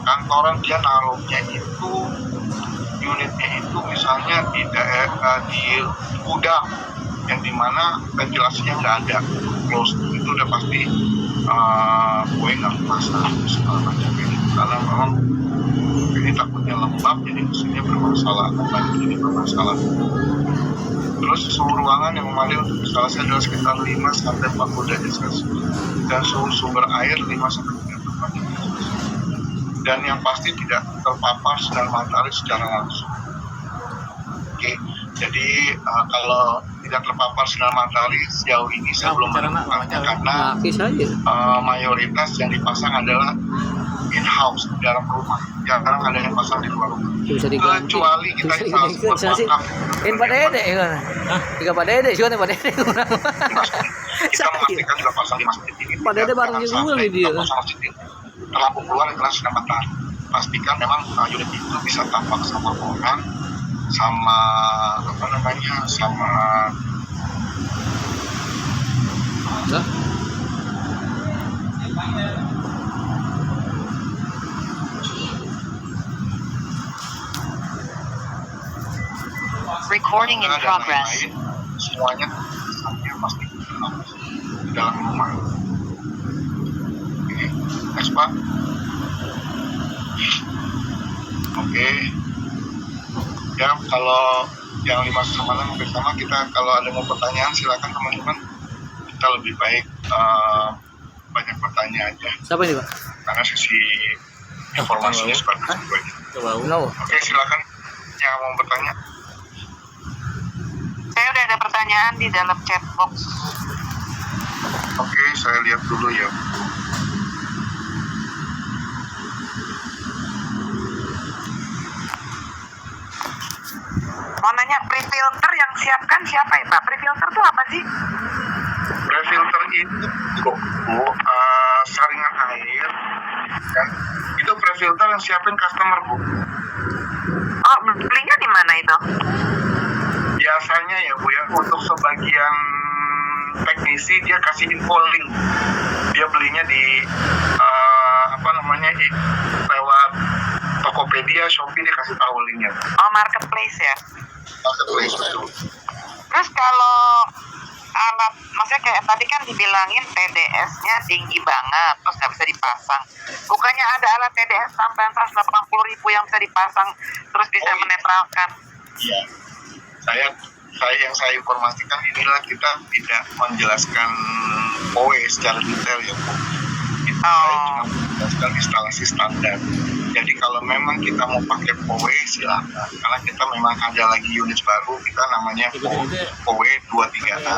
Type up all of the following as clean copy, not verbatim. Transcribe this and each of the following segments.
kantoran dia naruhnya itu unitnya itu misalnya di daerah di gudang yang dimana ventilasinya nggak ada, close, itu udah pasti gue nggak pasang segala macam ini, karena memang ini takutnya lembab jadi mesinnya bermasalah, ini bermasalah. Terus suhu ruangan yang memadai untuk instalasi adalah sekitar 5-40 derajat Celcius dan suhu sumber air 5-34 derajat Celcius, dan yang pasti tidak terpapar sinar matahari secara langsung. Oke, jadi kalau tidak terpapar sinar matahari sejauh ini saya belum menemukannya, karena mayoritas yang dipasang adalah in-house di dalam rumah, jarang ada yang pasang di luar rumah. Kecuali kita instalasi buat makam. Pak Dede kan? Tiga Pak Dede sih kan Pak Dede. Kita memastikan sudah pasang di masjid ini. Pak Dede bareng juga nih dia. Terlampu keluar kena sinar matahari. Pastikan memang unit itu bisa tampak sama orang, sama sama recording in progress. Semuanya pasti di dalam rumah. Oke, next Pak. Oke. Ya, kalau yang 5-6 bersama kita, kalau ada mau pertanyaan silakan teman-teman. Kita lebih baik banyak pertanyaan aja. Siapa ini Pak? Karena sesi informasinya seperti itu aja. Oke, silakan yang mau bertanya. Saya udah ada pertanyaan di dalam chat box. Oke, saya lihat dulu ya. Mau nanya, pre-filter yang siapkan siapa ya Pak? Pre-filter itu apa sih? Pre-filter itu saringan air, kan? Itu pre-filter yang siapin customer, Bu. Oh, belinya di mana itu? Biasanya ya Bu ya, untuk sebagian teknisi dia kasih info link. Dia belinya di lewat Tokopedia, Shopee, dia kasih tahu linknya. Oh, marketplace ya? Marketplace, betul. Terus kalau alat, maksudnya kayak tadi kan dibilangin TDS-nya tinggi banget, terus nggak bisa dipasang. Bukannya ada alat TDS tambahan 180.000 yang bisa dipasang, terus bisa menetralkan? Iya, saya informasikan inilah kita tidak menjelaskan POE secara detail ya Bu. Saya cuma menjelaskan instalasi standar. Jadi kalau memang kita mau pakai POE silakan, karena kita memang ada lagi unit baru, kita namanya POE 23A.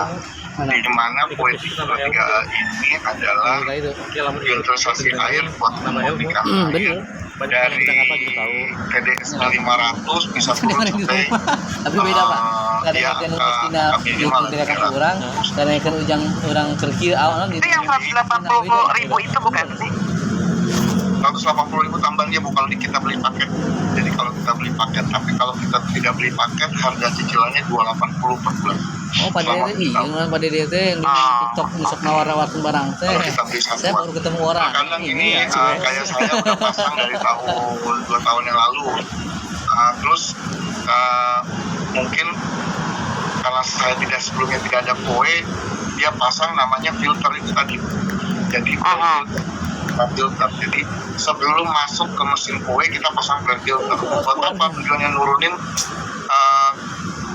Di mana POE 23A ini adalah filtrasi air buat memurnikan air dari TDS 500 bisa turun sampai tapi beda Pak. Kadang-kadang minimal orang, kadang-kadang ujang orang kerkir awal itu yang 180.000 itu bukan sih? 180.000 tambahan dia Bu kalau kita beli paket. Jadi kalau kita beli paket, tapi kalau kita tidak beli paket harga cicilannya 280 per bulan. Oh, pada Dede teh yang di TikTok musik nawar-nawarkan barang teh. Saya baru ketemu orang. Kadang ini kayak saya udah pasang dari tahun 2 tahun yang lalu. Terus mungkin karena saya sebelumnya tidak ada POE, dia pasang namanya filter itu tadi. Jadi filter. Jadi sebelum masuk ke mesin POE kita pasang filter. Buat apa? Tujuannya nurunin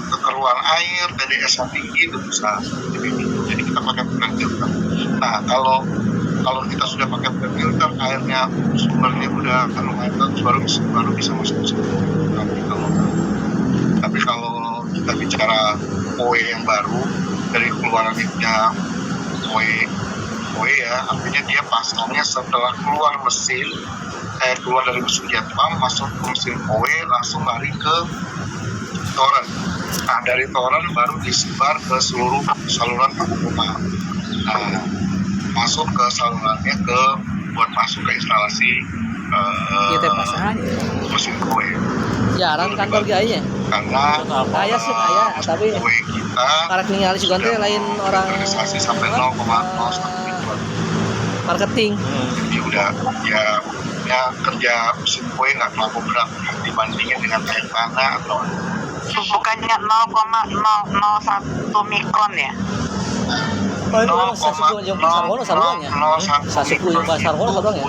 kekeruan air, TDS yang tinggi itu bisa. Jadi kita pakai filter. Nah, kalau kita sudah pakai filter, airnya sumbernya udah lumayan bagus, baru bisa masuk ke situ. Tapi kalau kita bicara POE yang baru dari keluarannya POE ya, artinya dia pasangnya setelah keluar mesin, keluar dari mesin jet pump, masuk ke mesin POE, langsung lari ke toren. Nah, dari toren baru disebar ke seluruh saluran rumah. Nah, masuk ke salurannya buat masuk ke instalasi mesin POE. Jarang kantor gaya. Karena kaya sih kaya, tapi POE kita karena tinggal di Gonte lain orang organisasi sampai 0,0 marketing. Jadi udah ya ya kerja mesin kue nggak terlalu berat dibandingin dengan air tanah atau Bukannya 0,001 mikron ya? Oh, itu kan sasuku yang sarwono sarwonya. Sasuku yang sarwono sarwonya.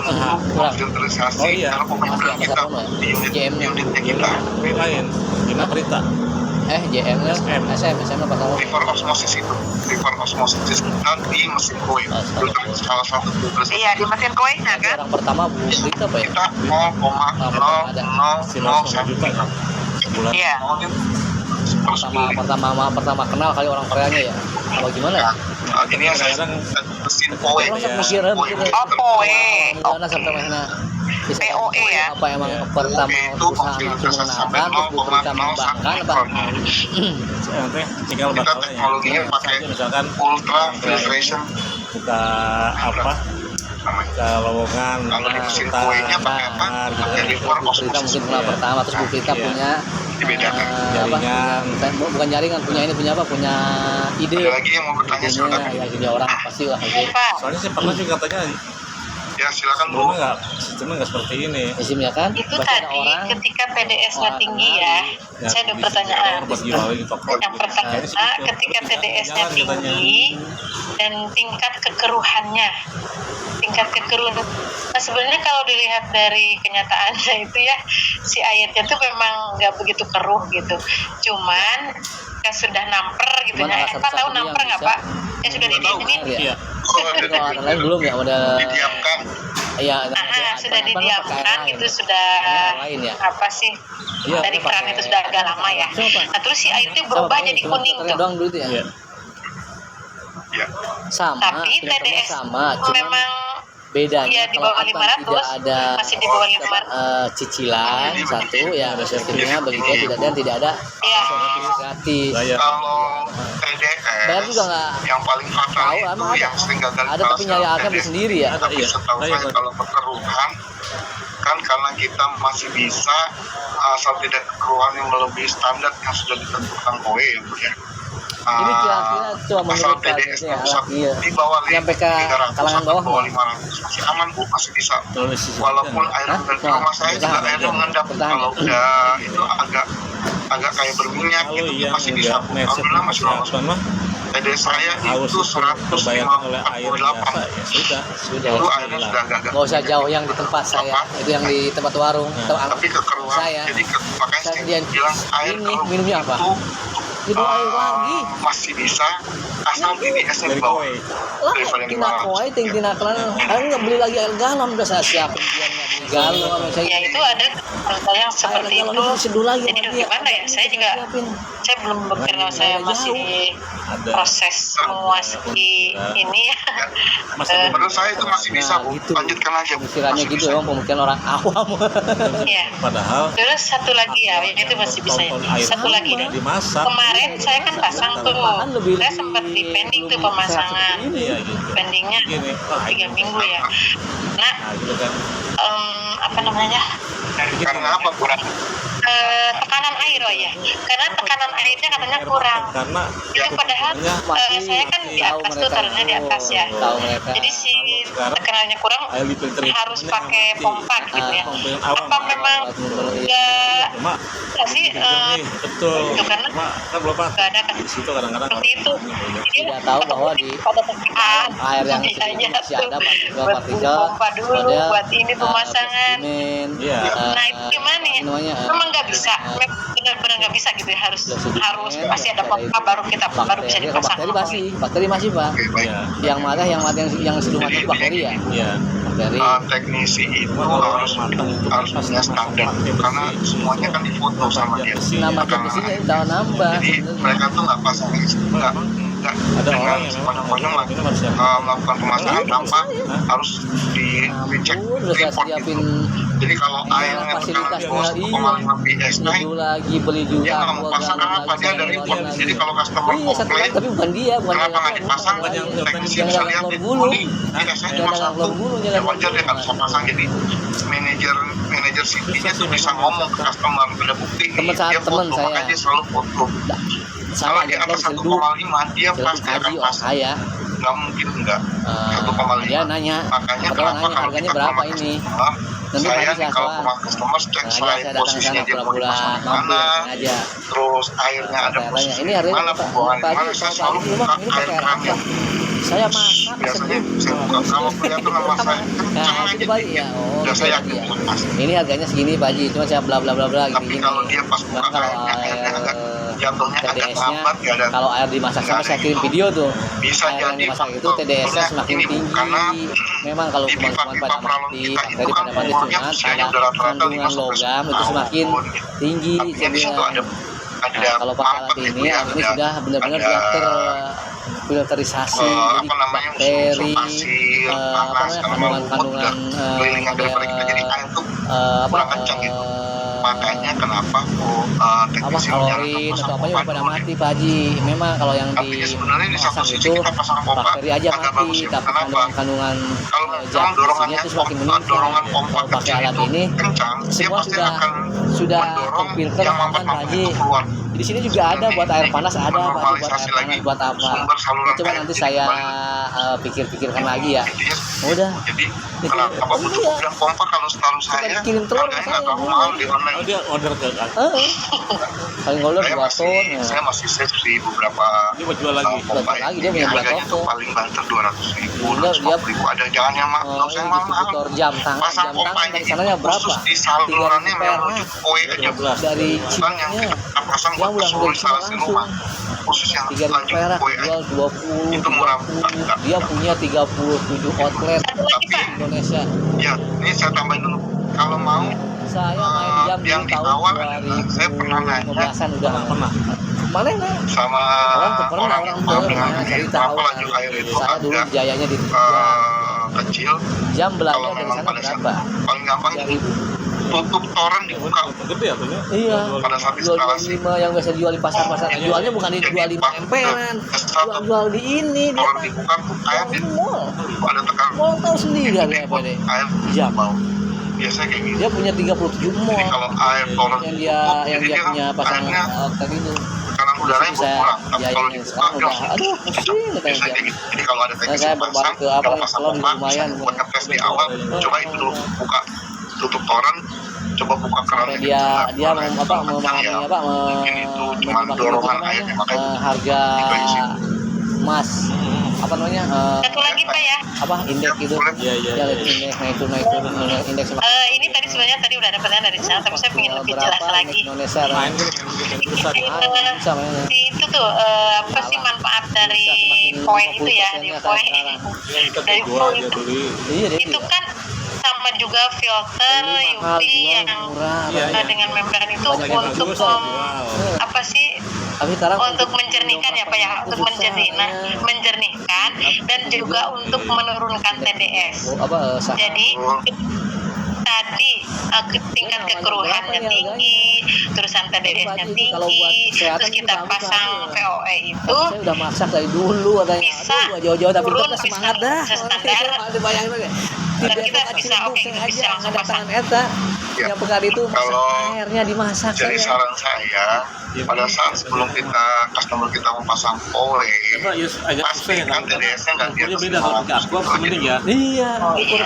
Kurang. filterisasi Oh, iya. karena pembentukan kita di unitnya kita Ini lain. Gimana berita? JM nya SM apa sarwono? reverse osmosis itu reverse osmosis kita di mesin kue salah satu filterisasi Iya, di mesin kuenya kan? Orang pertama berita apa ya? kita 0,001 Bulan. Iya. Pertama kenal kali orang Koreanya ya. Kalau gimana ya? Ini yang saya mesin kue Mikir. Oh, poe. Gimana sampai mana? POE ya? Apa emang pertama perusahaan langsung mengenalkan, terus berita mengembangkan apa? Nanti tinggal kita bakalan teknologinya pakai misalkan ultra filtration buka apa ke lowongan kalau di mesin kuenya pakai apa pakai reverse Kita osmosis mungkin kenal pertama, terus Bu Prita punya dibedakan jaringan. bukan jaringan, punya apa? Punya ide. ada lagi yang mau bertanya silakan Ya, ide orang pasti lah ide. Pak. soalnya saya pernah juga katanya ya silakan Bu sebelumnya nggak seperti ini. Isimnya kan? Itu Pasti ada tadi orang ketika PDS-nya orang tinggi kenal ya, Ya, saya ada bisa pertanyaan. buat giveaway di toko. Yang pertama, ketika PDS-nya Jalan katanya. tinggi dan tingkat kekeruhannya, nah sebenarnya kalau dilihat dari kenyataannya itu ya, si airnya tuh memang nggak begitu keruh gitu, cuman yang sudah namper gitu Cuman ya. salah Pak tahu satu-satunya namper yang nggak bisa- Pak? Yang sudah didiaminin? Iya. oh ada kalau ada lain belum ya udah didiamkan iya Sudah didiamkan itu sudah lain ya. apa sih? Iya, Dari pakai- keran itu sudah agak lama ya. Nah terus si air itu berubah jadi kuning tuh. doang dulu tuh ya. Iya. ya Sama, Tapi filternya TDS sama, cuman memang bedanya iya, di bawah kalau Advan 500, tidak ada masih di bawah 500. cicilan satu ya ada sistemnya begitu tidak dan tidak ada Iya. gratis. Bayar. kalau TDS Bayar juga nggak yang paling fatal tahu, itu emang ada. yang sering gagal Ada tapi nyari akan TDS. sendiri ya. Ada, Tapi iya. setahu Iya, saya iya. kalau kekeruhan kan karena kita masih bisa asal tidak kekeruhan yang melebihi standar yang sudah ditentukan KOE ya Bu ya. Ini kira-kira cuma asal menurut TDS kalian bisa iya. di bawah Sampai ke 300 kalangan atau bawah di bawah nggak? 500 masih aman Bu, masih bisa. Terus Walaupun air Hah? dari rumah saya juga Bertahan, airnya mengendap. bertahan. Kalau udah itu agak kayak berminyak kalau gitu yang masih bisa Bu. udah Alhamdulillah masih lolos. mah TDS saya haus itu terbayarkan oleh air biasa 148. ya sudah Itu airnya sudah agak Nggak usah jauh yang di tempat saya, itu yang di tempat warung. Nah. tapi kekeruhan Saya. jadi makanya Saya saya dia bilang air ini keruh minumnya apa? itu Itu air lagi. masih bisa asal TDS-nya dari di bawah kue. level yang Tina koi, tina kelan. Ayo nggak beli lagi air galon udah saya siapin dia nggak beli galon. Sama saya Ya itu ada hal yang seperti air galon itu. seduh lagi. Jadi sama dia. gimana ya? Saya juga Siapin. saya belum berkira saya masih di Ada proses menguasai ini ya. masa menurut saya itu masih bisa Bu, gitu. lanjutkan aja Bu. Pemikirannya Masih gitu bisa. dong, pemikiran orang awam. Ya. padahal Terus satu lagi ya, itu masih bisa ya. tonton air Satu lagi deh. dimasak Kemarin saya kan pasang tuh, Apaan lebih- saya sempat di pending tuh pemasangan. iya gitu Pendingnya gini 3 minggu ya. Nah, nah gitu kan apa namanya? Karena apa Bu? Tekanan air oh ya. Karena tekanan airnya katanya kurang. karena Itu padahal saya kan di atas tuh taruhnya di atas ya. Tahu mereka. Jadi si sekarang tekanannya kurang air difilter itu harus pakai pompa gitu ya. pompa yang awam Apa memang nggak cuma sih nih betul itu karena cuma kan belum apa nggak ada kan di situ kadang-kadang seperti itu. Jadi Tidak tahu bahwa di pada tekan air yang aja masih ada buat partikel, pompa dulu model, buat ini pemasangan. spesimen, Iya. Nah itu gimana ya? namanya, Memang nggak bisa, benar-benar nggak bisa gitu ya. Harus spesimen, pasti ada pompa baru kita baru bisa bakteri, dipasang. bakteri masih pak. Oke, baik. iya Yang mana yang sudah mati itu bakteri ya, iya bakteri. Teknisi itu harus punya standar karena semuanya kan difoto sama dia. Nama teknisinya udah nambah. Jadi mereka tuh nggak pasang nggak ada orang yang sepanjang memang ini harus yang melakukan pemasangan tanpa harus dicek Ampun, udah saya report gitu. siapin Jadi kalau airnya tekanan di bawah 1,5 PS naik, dulu lagi beli juga. dia nggak mau pasang karena apa dia ada report. Jadi kalau customer Iya, satu komplain, lagi tapi bukan dia, bukan kenapa nggak dipasang? Teknisi bisa lihat yang di bulu. ini PS-nya cuma satu, ya wajar dia nggak bisa pasang. Jadi manajer City-nya tuh bisa ngomong ke customer, ada bukti nih, dia foto, saya. makanya dia selalu foto. Kalau Sama di aja atas kalau 1,5 dia pasti akan kaji orang pasang. kaya. nggak mungkin enggak. 1,5. Dia nanya, Makanya pertama kenapa nanya kalau harganya kita ke berapa rumah ini? customer, Nanti saya Pak nih kalau ke rumah customer cek Sengaja selain saya datang ke posisinya sana dia mau pura-pura dipasang di mampir mana, aja. terus airnya ada Saya tanya, posisi ini di harganya mana, berapa? pembuangan di Pak mana, Haji, saya Pak selalu Haji, buka ini air pakai air kerannya. apa? Saya masak Biasanya seduh. saya buka kalau kelihatan nama saya Nah, kencang itu aja Pak Haji dikit, ya. Oh, udah gitu saya Pak yakin Haji ya. lepas. Ini harganya segini Pak Haji, cuma saya bla bla bla bla Tapi gini. kalau dia pas buka Bang, kalau airnya agak jatuhnya agak TDS-nya lambat, nggak ada, kalau air dimasak nggak sama ada saya kirim itu, video tuh. bisa Air yang jadi dimasak itu faktornya TDS-nya semakin ini, tinggi. karena Memang kalau di kuman-kuman pipa-pipa pada peralon mati, kita bakteri itu kan pada mati, umurnya cuma usianya pada udah rata-rata 5 kandungan sampai logam 10 itu semakin tahun gitu. tinggi. Artinya di situ ada Nah, kalau pakai alat mampet ini, gitu ya, air ini ada- sudah benar-benar ada, filterisasi, apa jadi namanya, bakteri, pasir, apa panas, namanya, kalau mau lumut kandungan-kandungan kelilingan daripada kita, jadi air tuh kurang kencang gitu. Makanya kenapa teknisi klorin atau apa juga pada mati Pak Haji. Memang kalau yang Artinya sebenarnya di satu dimasang sisi itu kita pasang pompa bakteri aja agak mati, bagus ya. tapi Kenapa? kandungan Kalau zat dorongannya besinya itu semakin meningkat. dorongan pompa Kalau pakai kecil alat itu ini kencang, dia semua pasti sudah akan mendorong terfilter yang aman Pak mampet-mampet Haji. itu keluar. Di sini juga ada buat air panas, ada Pak Haji, buat air Normalisasi panas lagi buat apa? sumber saluran Coba air nanti jadi saya kembali. pikir-pikirkan lagi ya. Intinya Udah. jadi Itu. kenapa butuh Iya. bilang pompa kalau setahu saya dikirim telur harganya sama nggak saya. terlalu mahal di online. Oh, dia order ke kan. Paling ngolor Saya 2 ton. Ya. saya masih save sih beberapa Dia mau jual lagi. pompa Jual lagi, ini. dia punya dua Harganya toko. tuh paling banter 200.000, Dia 150.000, ada jangan yang nggak usah yang mahal. distributor jam tangan Pasang pompa dari ini sananya berapa? khusus di salurannya 3.000 memang perak. untuk kowe aja, 12. Dari bukan yang Cina kita pasang yang buat udah seluruh dari Cina instalasi langsung rumah, khusus yang 3.000 lanjut perak kowe aja. jual 20 Itu murah. 30. Dia punya 37 outlet Satu lagi Pak, Indonesia. Ya, ini saya tambahin dulu. Kalau mau Saya main jam yang dulu di tahun awal adalah saya pernah nanya 2015-an udah. Pernah. Mana enggak? sama Orang tuh pernah orang orang yang tuh tahu dengan pernah begini, cari kenapa tahu. laju air itu Saya dulu agak jayanya di kecil. jam Kalau belajar dari memang sana pada saat berapa? paling gampang Dari tutup toren dibuka Gede ya tuh ya? iya, pada saat jual instalasi. 25 yang biasa jual di pasar-pasar. Jadi, Jualnya bukan di jual 5 emperan. Jual di ini dia toren Pak. dibuka tuh air Jual di mall. ada tekan Mall tahu sendiri harganya apa deh. air Jam. bau. Biasanya kayak gitu. Dia punya 37 Jadi mall. kalau air toren Yang ditutup, dia jadi dia kan punya pasang airnya tadi itu. tekanan udaranya Saya berkurang. Tapi ya kalau ini dibuka sekarang dia udah langsung aduh pusing biasanya katanya. kayak gitu. Jadi kalau ada Nah, teknisi saya pasang, berbalik ke apa kalau nih, pasang telur pompa, lumayan. buat ngetes di awal, coba itu dulu buka tutup toren, coba buka keran. Sampai dia memahami apa mungkin itu cuma dorongan airnya, makanya harga dipensi. emas apa namanya satu lagi Pak ya. apa indeks itu Iya, iya. ya indeks naik turun indeks Ini tadi sebenarnya tadi udah ada pertanyaan dari sana, tapi saya pengen lebih jelas lagi. Indonesia Main kan yang besar ya. bisa mainnya. Itu tuh apa sih manfaat dari poin itu ya, di poin Yang kita dari jual poin dia itu, beli. Iya dia itu kan sama juga filter mahal, UV jual yang murah. Iya, iya. dengan membran itu Banyak yang untuk bagus, jual. apa sih, tapi sekarang untuk menjernihkan ya Pak ya, untuk menjernihkan dan juga untuk menurunkan TDS. Jadi tadi tingkat kekeruhannya tinggi, terusan TDS-nya tinggi, terus kita pasang VOE itu saya udah masak dari dulu katanya. Bisa Aduh, jauh-jauh tapi turun, tetap bisa semangat dah. standar. Dibayangin aja. Dan kita bisa, oke, saya bisa aja langsung ada pasang. tangan eta. Ya. Yang pekat itu masak Kalau airnya dimasak Jadi saya. saran saya, pada saat sebelum customer kita mau pasang POE, Coba ya agak susah ya pastikan kan. TDS-nya nggak di Ukurnya atas beda kalau pakai aqua gitu mending ya. Iya, Iya.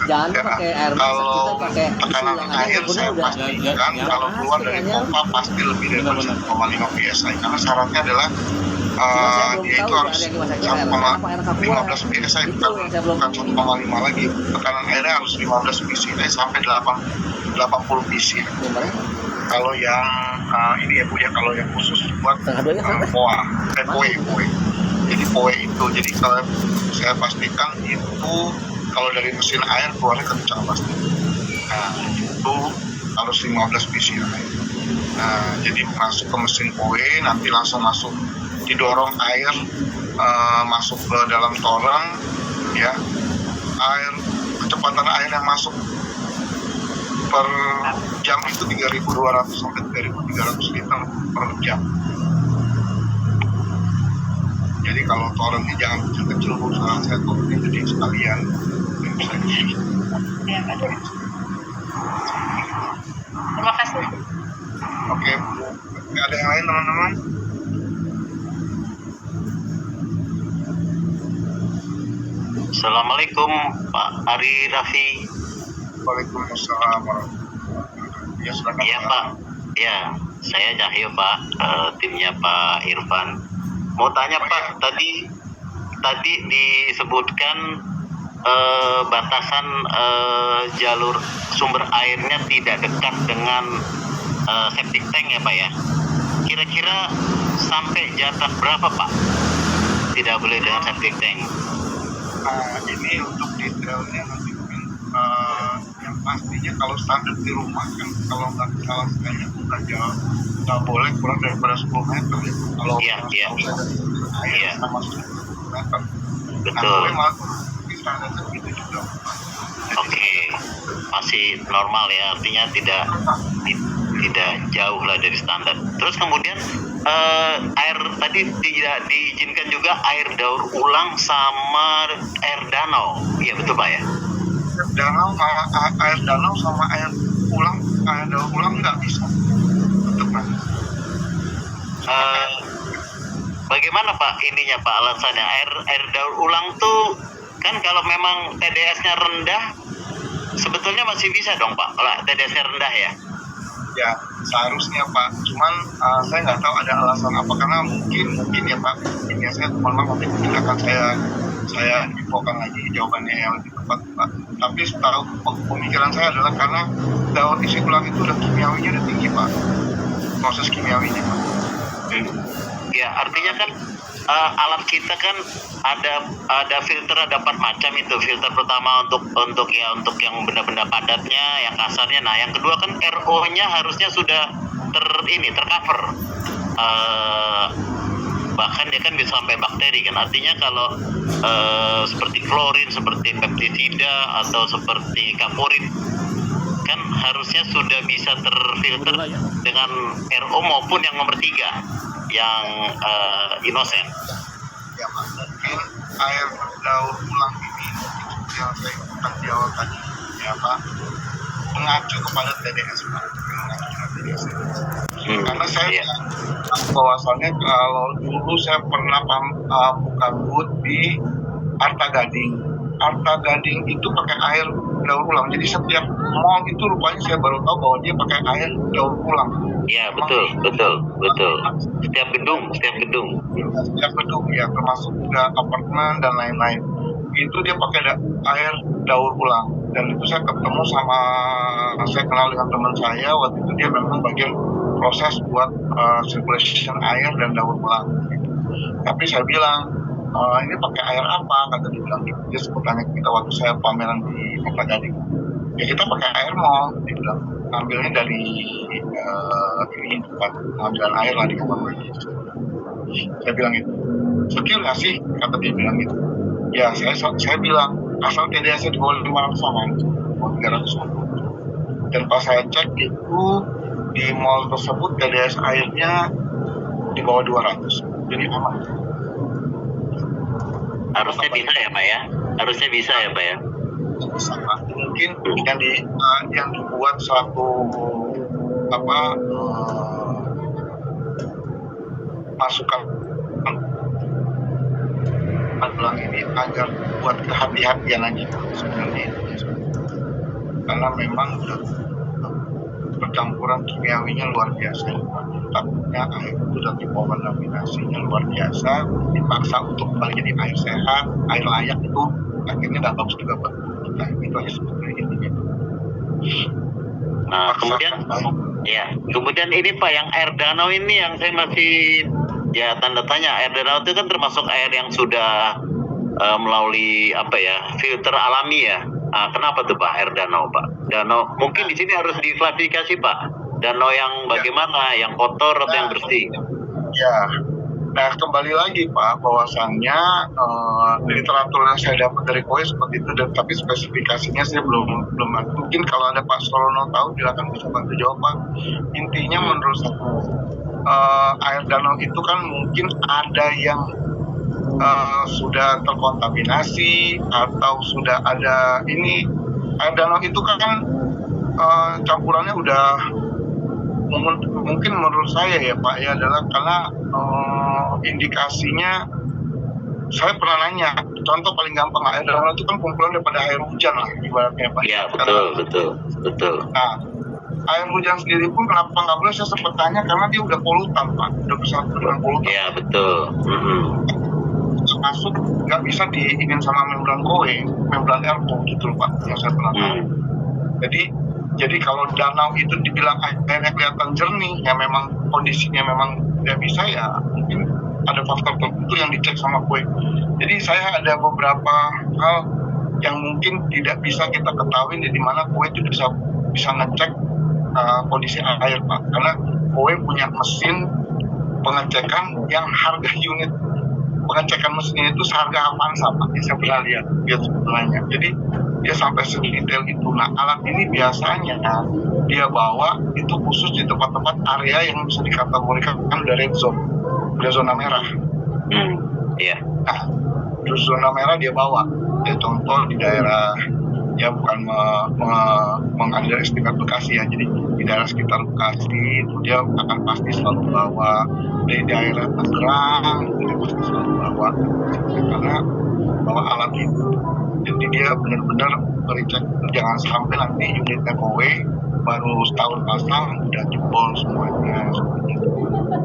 jangan Ya, pakai air masak, kalau kita pakai tekanan yang ada air ukurnya saya udah. pastikan Ya, kalau keluar dari pompa pasti lebih dari Benar-benar. 1,5 PSI karena syaratnya adalah Cuma saya belum dia tahu itu tuh harus ada yang dimasakin air apa air Aqua. 15 PSI Itu yang saya belum bukan 1,5 lagi. Tekanan airnya harus 15 PSI sampai 80 PSI. Gimana? Kalau yang ini ya Bu ya, kalau yang khusus buat Tengah duanya sampai? POE. Jadi POE itu, jadi kalau saya pastikan itu kalau dari mesin air keluarnya kencang pasti. Nah itu harus 15 PSI. Nah jadi masuk ke mesin POE nanti langsung masuk didorong air masuk ke dalam toren ya, air kecepatan air yang masuk per jam itu 3.200 sampai 3.300 liter per jam. Jadi kalau torennya jangan kecil-kecil Bu, saran saya torennya jadi sekalian yang bisa diisi. Ya, aduh. Terima kasih. Oke Bu, ada yang lain teman-teman? Assalamualaikum Pak Ari Raffi. Waalaikumsalam warahmatullahi wabarakatuh. Ya, silakan. Iya Pak. Ya, saya Cahyo Pak, timnya Pak Irfan. Mau tanya Pak, tadi disebutkan batasan jalur sumber airnya tidak dekat dengan septic tank ya Pak ya. Kira-kira sampai jatah berapa Pak? Tidak boleh dengan septic tank. Ini untuk detailnya nanti mungkin yang pastinya kalau standar di rumah kan kalau nggak salah saya bukan jauh nggak boleh kurang daripada 10 meter ya. Kalau Iya. air Iya. sama 10 meter. Betul. Nah, malah di standar segitu juga. Oke, masih normal ya, artinya tidak jauh lah dari standar. Terus kemudian air tadi tidak diizinkan juga air daur ulang sama air danau, iya betul Pak ya? Air danau sama air daur ulang nggak bisa. Betul Pak. Bagaimana Pak ininya Pak alasannya air daur ulang tuh kan kalau memang TDS-nya rendah sebetulnya masih bisa dong Pak kalau TDS-nya rendah ya? Ya seharusnya Pak, cuman saya nggak tahu ada alasan apa karena mungkin ya Pak, ini saya mohon maaf nanti mungkin akan saya infokan lagi jawabannya yang lebih tepat Pak. Tapi setahu pemikiran saya adalah karena daur isi ulang itu udah kimiawinya udah tinggi Pak, proses kimiawinya Pak. Ya artinya kan alat kita kan ada filter, ada 4 macam itu. Filter pertama untuk yang benda-benda padatnya, yang kasarnya. Nah yang kedua kan RO-nya harusnya sudah tercover. Bahkan dia kan bisa sampai bakteri kan. Artinya kalau seperti klorin, seperti pestisida atau seperti kaporit kan harusnya sudah bisa terfilter dengan RO maupun yang nomor 3 yang inosen. Ya Pak, mungkin air daur ulang ini yang saya katakan di awal tadi ya Pak, mengacu kepada TDS Pak, mengacu kepada TDS. Karena saya bahwasannya kalau dulu saya pernah buka booth di Arta Gading. Arta Gading itu pakai air daur ulang. Jadi setiap mall itu rupanya saya baru tahu bahwa dia pakai air daur ulang. Ya betul. Setiap gedung ya termasuk juga apartemen dan lain-lain. Itu dia pakai air daur ulang. Dan itu saya ketemu sama, saya kenal dengan teman saya waktu itu dia memang bagian proses buat circulation air dan daur ulang. Tapi saya bilang ini pakai air apa? Kata dia bilang gitu. Dia sempat tanya kita waktu saya pameran di Kota Gading. Ya kita pakai air mall, dia bilang. Ambilnya dari ini tempat pengambilan air lah di kamar mandi. Saya bilang gitu. Sekir nggak sih? Kata dia bilang gitu. Ya saya bilang asal TDS-nya di bawah 500 sama, bawah 300. Dan pas saya cek itu di mall tersebut TDS airnya di bawah 200. Jadi aman. Harusnya bisa ya Pak ya? Harusnya bisa ya Pak ya? Bisa Pak. Mungkin yang dibuat suatu masukan bilang ini agar buat kehati-hatian aja sebenarnya karena memang percampuran kimiawinya luar biasa. Takutnya air itu udah kontaminasinya luar biasa, dipaksa untuk kembali jadi air sehat, air layak itu akhirnya nggak bagus juga buat kita. Itu aja sebenarnya intinya. Nah kemudian ini Pak yang air danau ini yang saya masih ya tanda tanya. Air danau itu kan termasuk air yang sudah melalui filter alami ya. Nah, kenapa tuh Pak air danau Pak? Danau mungkin di sini harus diklasifikasi Pak. Danau yang bagaimana? Yang kotor atau yang bersih? Ya. Nah kembali lagi Pak, bahwasannya literatur yang saya dapat dari KOI seperti itu, tapi spesifikasinya saya belum mungkin kalau ada Pak Sorono tahu silakan bisa bantu jawab Pak. Intinya menurut saya air danau itu kan mungkin ada yang sudah terkontaminasi atau sudah ada ini. Air danau itu kan campurannya udah mungkin menurut saya ya Pak ya adalah karena indikasinya saya pernah nanya, contoh paling gampang, air danau itu kan kumpulan daripada air hujan lah ibaratnya Pak. Ya, betul. Nah, air hujan sendiri pun kenapa nggak boleh, saya sempat tanya, karena dia udah polutan Pak, udah bersatu dengan polutan. Ya, betul. Masuk nggak bisa diingin sama membran kowe, membran airport gitu loh Pak, yang saya pernah tahu. Jadi kalau danau itu dibilang airnya kelihatan jernih, ya memang kondisinya memang tidak bisa, ya mungkin ada faktor tertentu yang dicek sama kowe. Jadi saya ada beberapa hal yang mungkin tidak bisa kita ketahui, di mana kowe itu bisa ngecek kondisi air Pak, karena kowe punya mesin pengecekan yang harga unit pengecekan mesinnya itu seharga Avanza Pak, saya pernah lihat sebenarnya. Jadi dia sampai sedetail itu. Nah, alat ini biasanya dia bawa itu khusus di tempat-tempat area yang bisa dikategorikan udah red zone, udah zona merah. Iya. Nah, terus zona merah dia bawa. Ya, contoh di daerah, ya bukan mengunderestimate Bekasi ya, jadi di daerah sekitar Bekasi itu dia akan pasti selalu bawa. Di daerah Tangerang itu dia pasti selalu bawa, karena bawa alat itu. Jadi dia benar-benar recheck, jangan sampai nanti unitnya kowe baru setahun pasang udah jebol semuanya seperti itu,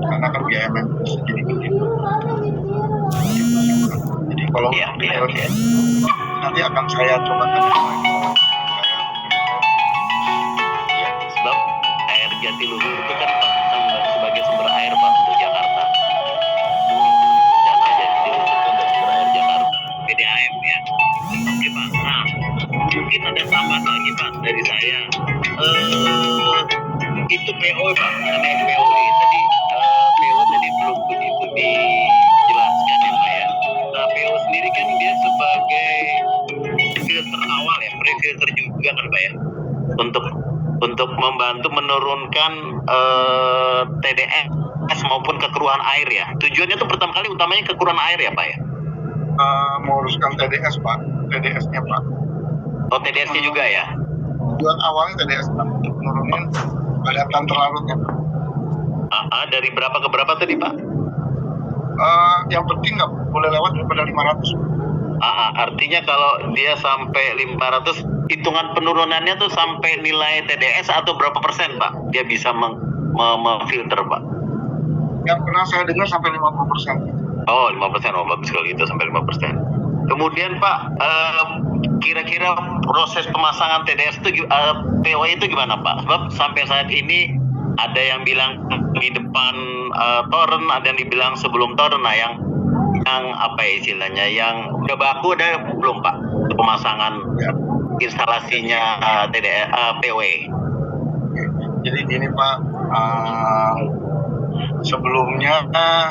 karena kan biaya maintenance jadi gede. Jadi kalau nanti akan saya coba tanya lagi. Sebab air Jatiluhur itu kan Pak sebagai sumber air Pak untuk Jakarta. Danau Jatiluhur itu untuk sumber air Jakarta. PDAM ya. Oke Pak. Nah, mungkin ada tambahan lagi Pak dari saya. Itu PO Pak, mengenai POI tadi PO tadi belum begitu dijelaskan ya Pak ya. Nah, PO sendiri kan dia sebagai filter awal ya, pre-filter juga kan Pak ya, untuk membantu menurunkan TDS maupun kekeruhan air ya. Tujuannya tuh pertama kali utamanya kekeruhan air ya Pak ya. Menguruskan TDS Pak, TDS-nya Pak. Oh, TDS-nya juga ya. Tujuan awalnya TDS Pak, untuk menurunin padatan terlarutnya Pak. Dari berapa ke berapa tadi Pak? Yang penting nggak boleh lewat daripada 500. Artinya kalau dia sampai 500, hitungan penurunannya tuh sampai nilai TDS atau berapa persen Pak? Dia bisa memfilter Pak? Yang pernah saya dengar sampai 50%. Oh, 5%. Oh, bagus kalau gitu, sampai 5%. Kemudian Pak, kira-kira proses pemasangan TDS itu POI itu gimana Pak? Sebab sampai saat ini ada yang bilang di depan toren, ada yang dibilang sebelum toren. Nah, yang apa ya istilahnya, yang udah baku ada belum Pak pemasangan instalasinya POI? Jadi gini Pak, sebelumnya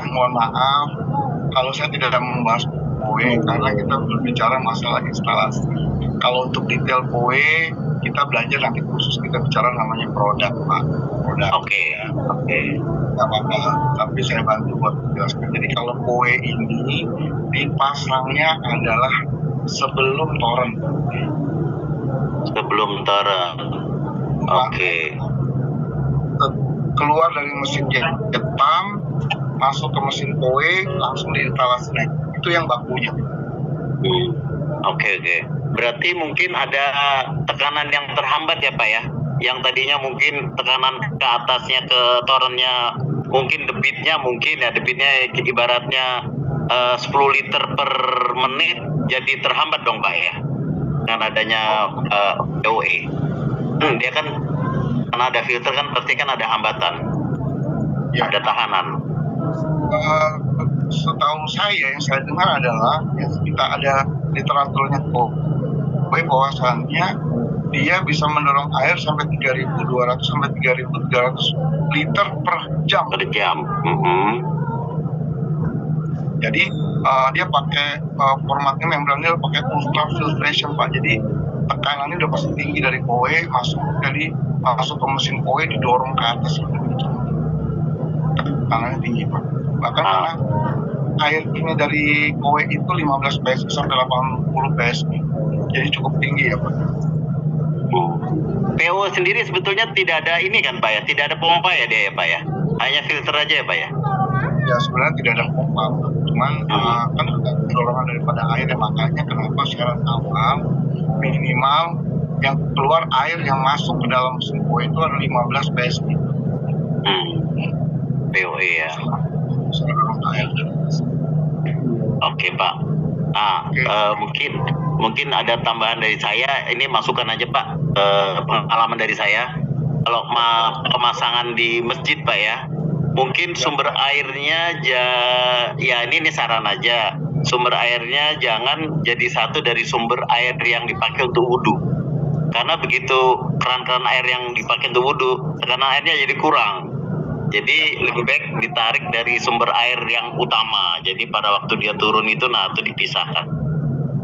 mohon maaf kalau saya tidak membahas POI, karena kita berbicara masalah instalasi. Kalau untuk detail POI kita belajar nanti khusus, kita bicara namanya produk Pak. Produk. Oke. Nggak apa-apa, tapi saya bantu buat menjelaskan. Jadi kalau POI ini dipasangnya adalah sebelum toren. Sebelum toren. Oke. Keluar dari mesin jet pump, masuk ke mesin POI, langsung diinstalasi naik. Itu yang bakunya. Oke. Berarti mungkin ada tekanan yang terhambat ya Pak ya? Yang tadinya mungkin tekanan ke atasnya, ke torennya, mungkin debitnya ibaratnya 10 liter per menit, jadi terhambat dong Pak ya? Dengan adanya POI. Dia kan karena ada filter kan pasti kan ada hambatan, ada tahanan. Setahu saya yang saya dengar adalah kita ada literaturnya bahwasannya dia bisa mendorong air sampai 3.200 sampai 3.300 liter per jam. Jadi dia pakai formatnya membrannya pakai ultra filtration Pak. Jadi tekanannya udah pasti tinggi dari POI masuk ke mesin POI, didorong ke atas. Tekanannya tinggi Pak. Bahkan karena airnya dari POI itu 15 PSI sampai 80 PSI. Jadi cukup tinggi ya Pak. PO sendiri sebetulnya tidak ada ini kan Pak ya? Tidak ada pompa ya dia ya Pak ya? Hanya filter aja ya Pak ya? Ya sebenarnya tidak ada pompa, cuman kan ada dorongan daripada air, ya makanya kenapa syarat awal minimal yang keluar air yang masuk ke dalam mesin kue itu ada 15 PSI. POE ya. Saluran air. Oke Pak. Mungkin ada tambahan dari saya. Ini masukan aja Pak. Pengalaman dari saya. Kalau pemasangan di masjid Pak ya, mungkin sumber airnya ya ini saran aja. Sumber airnya jangan jadi satu dari sumber air yang dipakai untuk wudhu. Karena begitu keran-keran air yang dipakai untuk wudhu, tekanan airnya jadi kurang. Jadi lebih baik ditarik dari sumber air yang utama. Jadi pada waktu dia turun itu itu dipisahkan.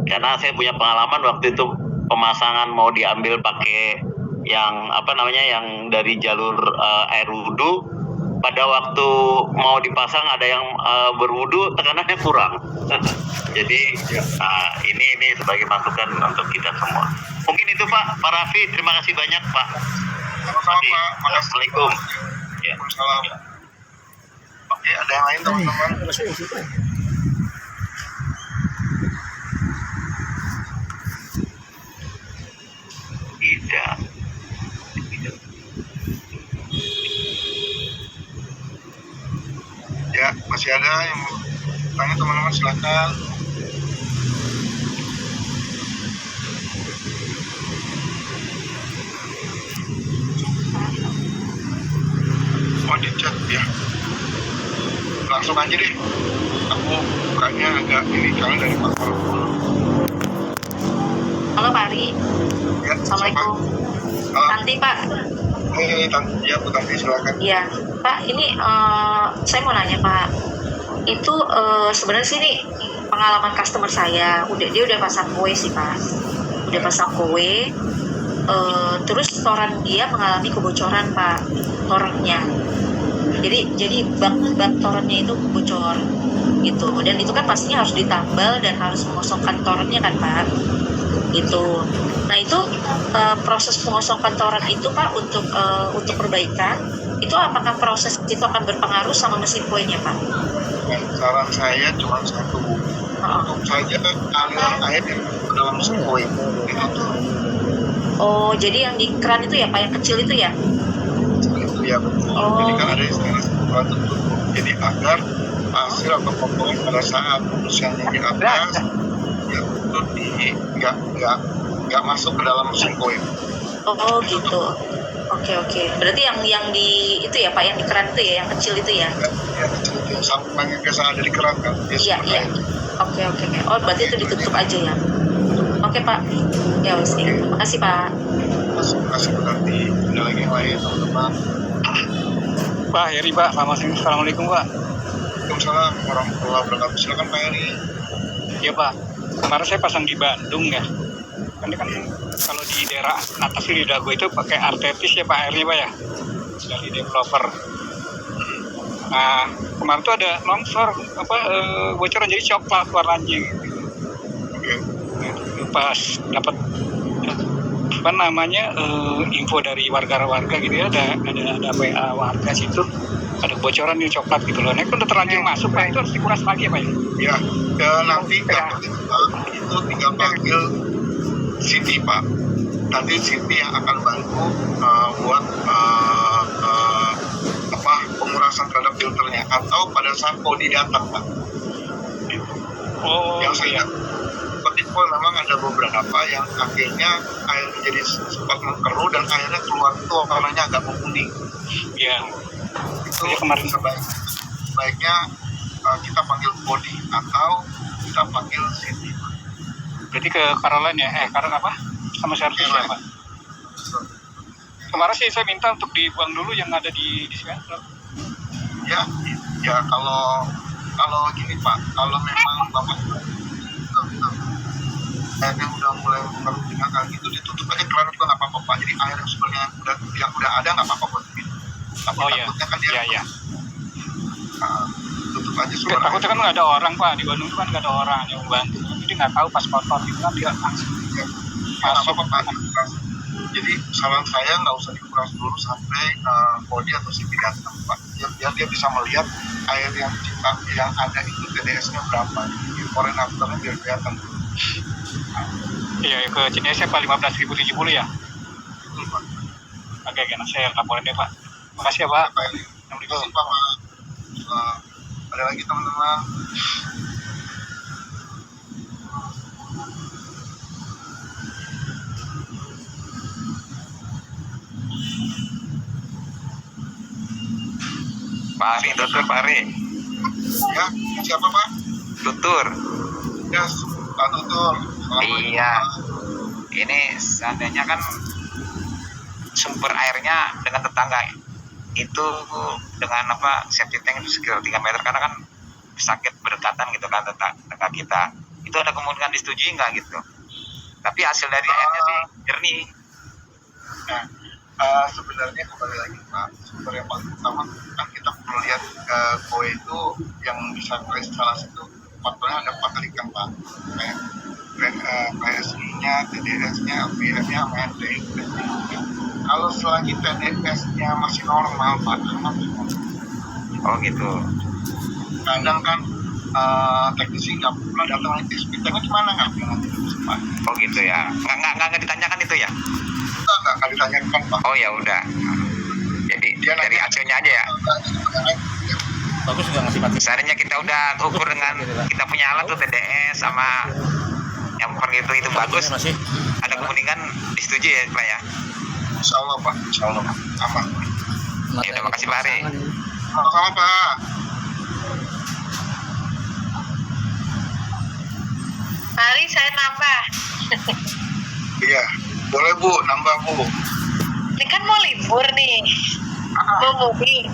Karena saya punya pengalaman waktu itu pemasangan mau diambil pakai yang yang dari jalur air wudhu. Pada waktu mau dipasang ada yang berwudhu, tekanannya kurang. Jadi ini sebagai masukan untuk kita semua. Mungkin itu Pak Raffi, terima kasih banyak Pak. Sama-sama Pak. Assalamualaikum. Ya. Waalaikumsalam. Oke, ada yang lain teman-teman? Tidak. Ya, masih ada yang mau tanya teman-teman, silakan. Mau di chat ya. Langsung aja deh. Aku bukanya agak ini karena dari pasar. Halo Pak Ari. Ya, Assalamualaikum. Tanti Pak. Ya, Bu Tanti silakan. Iya Pak, ini saya mau nanya Pak. Itu sebenarnya sih ini pengalaman customer saya. Dia udah pasang kue sih Pak. Udah pasang kue. Terus toran dia mengalami kebocoran Pak. Torannya. Jadi bak torannya itu bocor gitu. Dan itu kan pastinya harus ditambal dan harus mengosongkan torannya kan Pak. Gitu. Nah itu proses pengosongan toran itu Pak untuk perbaikan itu apakah proses itu akan berpengaruh sama mesin kuenya Pak? Saran saya cuma satu, untuk saja aliran air yang ke dalam mesin kue itu tuh. Oh jadi yang di keran itu ya Pak, yang kecil itu ya? Itu ya betul. Jadi kan ada istilah tertutup. Jadi agar hasil atau potongan pada saat pembersihannya di atas ya itu nggak masuk ke dalam mesin kue. Oh gitu. Oke. Berarti yang di itu ya Pak, yang di keran itu ya, yang kecil itu ya? Ya kecil itu samping yang biasa ada di keran kan? Iya. Oke. Oh berarti itu ditutup aja ya? Oke Pak. Ya wis. Terima kasih Pak. Terima kasih berarti. Ada lagi yang lain teman-teman? Pak Heri Pak, Assalamualaikum Pak. Waalaikumsalam warahmatullahi wabarakatuh. Silakan Pak Heri. Iya Pak, kemarin saya pasang di Bandung ya. Ini kan kalau di daerah atas di Dago itu pakai artetis ya Pak airnya Pak ya, dari developer. Nah kemarin tuh ada longsor bocoran jadi coklat warnanya. Pas dapat info dari warga-warga gitu ya, ada WA warga situ ada bocoran nih coklat gitu loh. Nah itu udah terlanjur masuk Pak, itu harus dikuras lagi ya Pak ya? Ya, nanti itu tinggal panggil Siti Pak. Nanti Siti yang akan bantu buat pengurasan terhadap filternya, atau pada saat kodi datang Pak. Gitu. Oh, yang saya Kotipol memang ada beberapa yang akhirnya air menjadi sempat mengkeruh dan airnya keluar itu warnanya agak menguning. Iya. Itu kemarin sebaiknya kita panggil kodi atau kita panggil Siti. Berarti ke Caroline ya? Sama servis ya Pak? Kemarin sih saya minta untuk dibuang dulu yang ada di sini. Ya kalau gini Pak, kalau memang Bapak airnya udah mulai mengeruh dengan hal gitu, ditutup aja keran juga nggak apa-apa Pak. Jadi air yang sebenarnya yang udah ada nggak apa-apa buat minum. Tapi takutnya kan dia tutup aja sumber. Takutnya kan nggak ada orang Pak, di Bandung kan nggak ada orang yang membantu. Jadi nggak tahu pas kotor itu kan dia langsung masuk Pak. Jadi saran saya nggak usah dikuras dulu sampai kodi atau Siti datang Pak. Biar dia bisa melihat air yang ada itu TDS-nya berapa, before and after-nya biar kelihatan. Iya, ke Cinesya Pak 15.070 ya. Betul Pak. Oke, nah saya laporin deh Pak. Makasih ya Pak. Terima kasih Pak. Ada lagi teman-teman. Pak Ari, tutur Pak Ari. Ya, siapa Pak? Tutur. Ya, Pak Tutur. Iya. Ini seandainya kan sumber airnya dengan tetangga itu dengan septic tank itu sekitar 3 meter, karena kan sakit berdekatan gitu kan tetangga kita. Itu ada kemungkinan disetujui nggak gitu? Tapi hasil dari airnya sih jernih. Nah, sebenarnya kembali lagi Pak, sumber yang paling utama kan kita perlu lihat koe itu yang bisa instalasi itu faktornya ada 4 tadi kan Pak, kayak PSI-nya, TDS-nya, LPM-nya, MND. Kalau selagi TDS-nya masih normal Pak, aman. Oh gitu. Kadang kan teknisi nggak pernah datang lagi, speednya gimana nggak pernah Pak. Oh gitu ya. Nggak ditanyakan itu ya? Nggak ditanyakan Pak. Oh ya udah. Jadi Dia dari nanya. hasilnya aja ya. Bagus juga ngasih mati. Seandainya kita udah ukur dengan kita punya alat tuh TDS sama yang itu bagus, ada kemungkinan disetujui ya Pak ya. Insya Allah Pak, Insya Allah aman. Ya udah, makasih Pak Ari. Sama-sama Pak. Hari saya nambah. Iya, boleh Bu, nambah Bu. Ini kan mau libur nih. Mau mudik.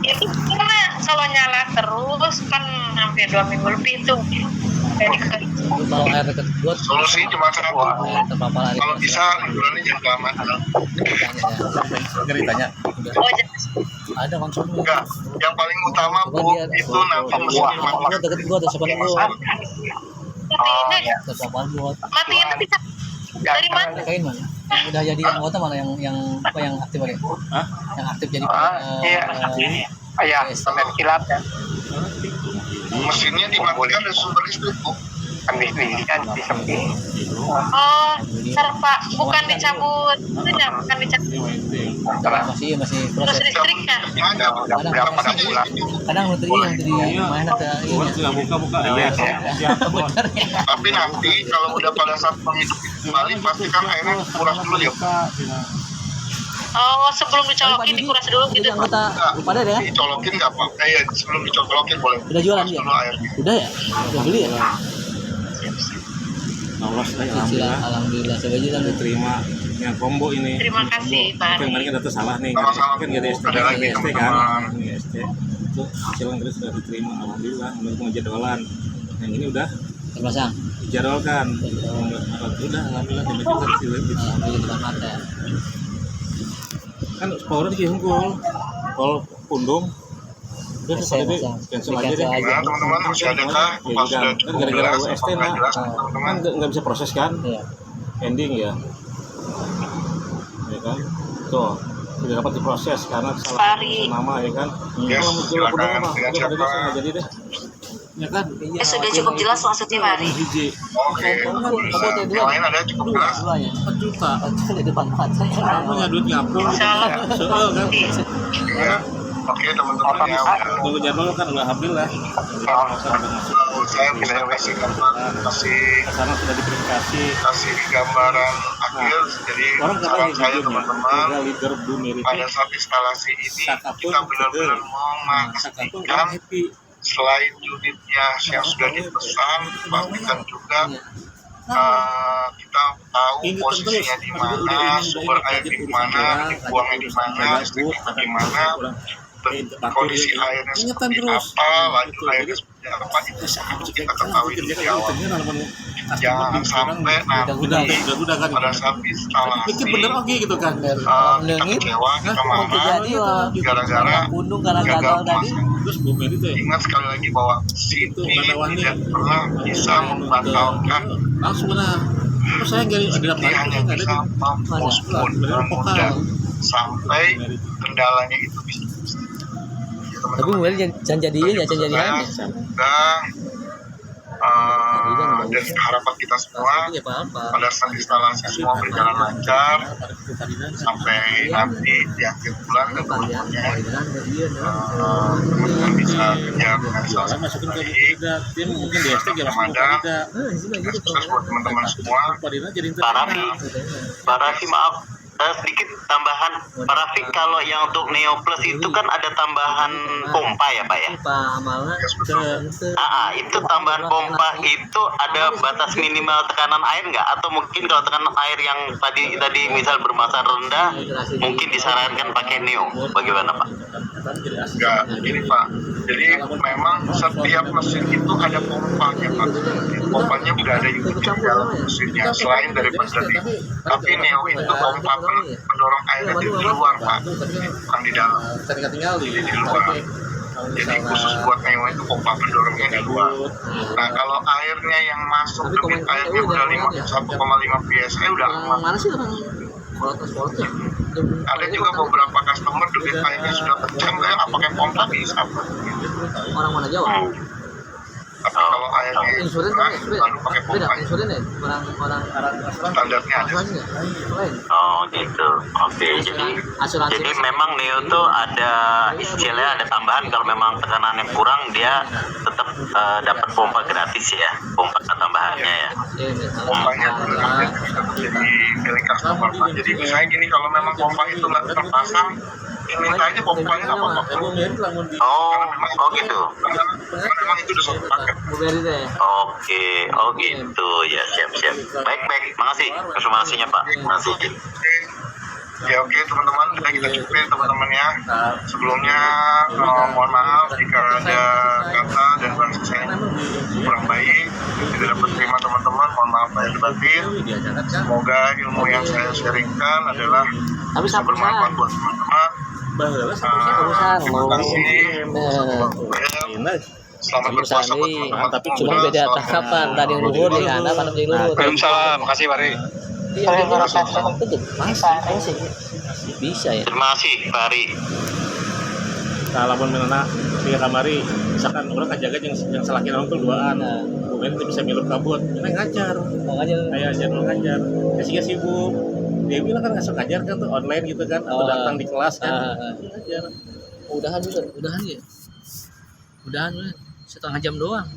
Itu karena kalau nyala terus kan hampir 2 minggu lebih tuh. Kalau air dekat got, Solusinya cuma satu. terpapar air. Kalau bisa liburannya jangan kelamaan. Ditanya. Oh, jadi Ada konsulnya. Enggak, yang paling utama Bu itu nanti mesinnya mati. Dekat gua ada sepan gua. matiin Terpapar gua. matiin itu bisa dari mana? Kain mana? Yang udah jadi anggota mana yang apa yang aktif ada? Yang aktif jadi Iya, sampai kilat ya. Mesinnya dimatikan dari sumber listrik Bu. Kan di sepi. Oh, serpa bukan dicabut, bukan dicabut masih terus proses. listriknya. Ada Bu. Kadang Pada bulan. kadang nutri yang dari main ada ini. Tapi nanti kalau udah pada saat menghidup kembali pastikan airnya dikuras dulu ya. Oh, sebelum dicolokin dikuras dulu gitu. Anggota pada ada ya? Dicolokin nggak apa? Ya sebelum dicolokin boleh. Udah jualan Kuras dia? dulu airnya. Udah ya? Udah beli ya? Alhamdulillah Alhamdulillah sebagai kan terima yang combo ini. Terima kasih, Pak. Kemarin kan data salah nih. Sama-sama, Kan Bu. gak ada ST, Ada lagi, ST kan. teman-teman. Ini ST. Itu hasil yang sudah diterima. Alhamdulillah menurut penjadwalan. Yang ini udah terpasang. dijadwalkan. Udah alhamdulillah dimajukan hasil itu. Alhamdulillah depan mata. Kan powernya di Hungkul. Pol Pundung. Udah pada deh cancel aja deh. Nah teman-teman masih ada kah? Ya, Pas sudah kan cukup gara-gara jelas, UST apa nggak nah, jelas kan teman-teman? nggak bisa proses kan, Iya. ending ya kan, tuh tidak dapat diproses karena salah Pari. nama ya kan. Yes, Kalau muncul silakan. Pundung mah, Dengan udah pada siapa? deh nggak jadi deh, ya kan. Sudah cukup jelas maksudnya, Mari. Hiji Oke, bisa. Yang lain ada cukup jelas. Duanya. 4 juta, Di depan mata. punya duit ngapung, Insyaallah. soal kan. Ya. Oke teman-teman ya. Tunggu jadwal kan udah alhamdulillah. Saya bisa kasih gambaran, Karena sudah diverifikasi. kasih gambaran akhir. Jadi Orang saran katanya saya jujur ya, teman-teman, leader Blueberry pada saat instalasi ini Sakapun kita benar-benar Sakapun memastikan orang happy. selain unitnya yang sudah dipesan, pastikan juga kita tahu Ini posisinya di mana, sumber air di mana, dibuangnya di mana, listriknya di mana, kondisi airnya seperti apa, laju airnya seperti apa, itu harus kita ketahui di awal. Jangan sampai nanti Udah kan. pada saat Pikir instalasi bener oke gitu kan. kita kecewa, kita marah gara-gara Pundung karena gagal gagal tadi. pemasangan. Terus Blueberry tuh ya. Ingat sekali lagi bahwa Siti tidak pernah bisa membatalkan, Langsung mana? Terus saya nggak ada Siti daftar hanya nggak ada bisa di mempospon sampai kendalanya itu bisa. Tapi mulai jangan jadiin ya, jangan jadiin. Dan harapan kita semua pada saat instalasi semua berjalan lancar sampai nanti di akhir bulan dan berikutnya teman-teman bisa kerja dengan selesai baik. Ramadan dan sukses buat teman-teman semua. Pak Raffi maaf, sedikit tambahan. Pak Raffi, kalau yang untuk Neo Plus itu kan ada tambahan pompa ya Pak ya? Itu tambahan pompa itu ada batas minimal tekanan air nggak? Atau mungkin kalau tekanan air yang tadi misal bermasalah rendah, mungkin disarankan pakai Neo? Bagaimana Pak? Enggak, gini Pak. Jadi memang setiap mesin itu ada pompanya Pak. Pompanya udah ada unit di dalam mesinnya selain daripada tadi. Tapi Neo itu pompa pendorong airnya di luar Pak, bukan di dalam. Jadi di luar. Jadi khusus buat Neo itu pompa pendorongnya di luar. Nah kalau airnya yang masuk debit airnya udah 1,5 PSI udah aman. Ada juga beberapa customer debit airnya sudah kencang, kayak pakai pompa bisa. Orang mana Jawa? Tapi kalau airnya kurang, lalu pakai pompa. Standarnya ada. Oh gitu. Oke. Jadi memang Neo tuh ada istilahnya ada tambahan kalau memang tekanannya kurang dia tetap dapat pompa gratis ya, pompa tambahannya ya. Pompanya jadi milik customer Pak. Jadi misalnya gini, kalau memang pompa itu nggak terpasang, minta aja pompanya nggak apa-apa. Oh gitu. Karena memang itu udah satu paket. Oke, oh gitu ya, siap. Baik, makasih informasinya Pak. Makasih. Ya oke teman-teman, kita cukupin teman-teman ya. Sebelumnya mohon maaf jika ada kata dan bahasa saya kurang baik, tidak dapat terima teman-teman, mohon maaf lahir batin. Semoga ilmu yang saya sharingkan adalah bisa bermanfaat buat teman-teman. Terima kasih. Selamat berpuasa buat teman-teman. Tapi cuma beda tangkapan tadi yang luhur di kanan, pada yang luhur. Waalaikumsalam, makasih Pak Ri. Bisa ya. Terima kasih Pak Ri. Kalau menena di kamari, misalkan orang kajaga yang salakin orang tuh duaan, kemudian itu bisa milup kabut, ini ngajar, kayak ajar ngajar, kasih sibuk, dia bilang kan nggak ngajar kan tuh online gitu kan, atau datang di kelas kan, ngajar. Udahan ya, setengah jam doang.